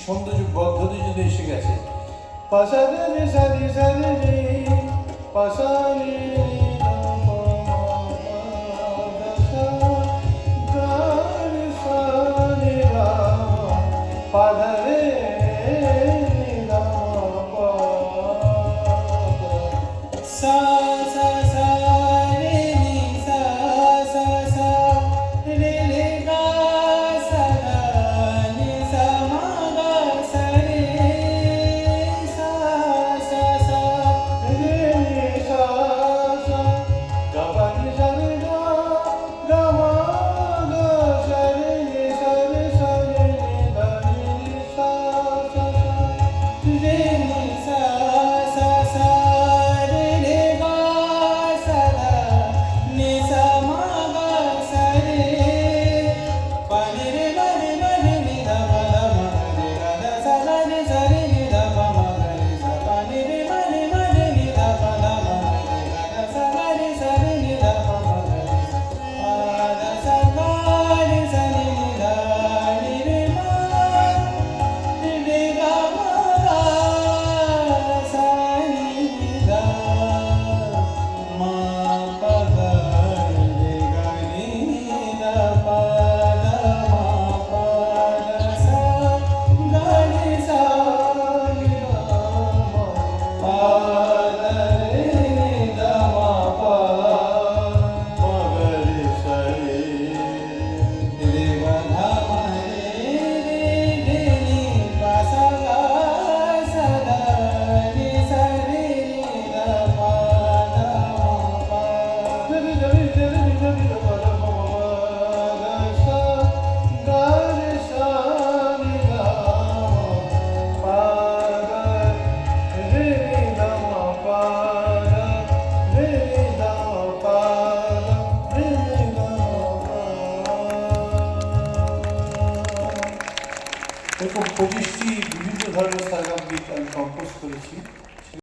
সৌন্দর্য পদ্ধতি যদি এসে গেছে পাশারে রে সারি সারি রে পাশারে পাধারে সা সা সা রে নি সা সা সা রে রে গা সা গা নি সা মা গা সা রে সা সা সা রে নি সা সা গা বা নি সা রে গা গা মা গা সা রে নি সা রে সা রে নি ধা নি সা সা সা রে নি সা সা সা রে রে গা সা গা নি সা মা গা সা রে পা নি রে মা রে মা রে নি ধা পা ধা মা রে গা ধা সা গা রে সা রে নি ধা পা মা গা রে সা পা নি রে মা রে নি ধা পা ধা মা রে গা ধা সা গা রে সা রে নি ধা পা মা গা রে পা ধা সা গা রে সা রে নি ধা নি রে মা রে গা মা গা সা নি ধা মা পা গা রে গা নি ধা পা ধা মা পা ধা সা গা রে সা নি ধা পা ধা রে নি ধা মা পা মা গা রে সা রে রে গা ধা মা রে রে নি পা সা গা সা গা নি সা রে নি ধা পা ধা মা পা রে রে রে রে রে রে পা ধা মা গা সা গা রে সা নি ধা পা গা রে নি ধা মা পা ধা রে নি ধা পা ধা রে নি ধা পা। এরকম 25টি বিভিন্ন ধরনের সারগাম গীত আমি কম্পোজ করেছি।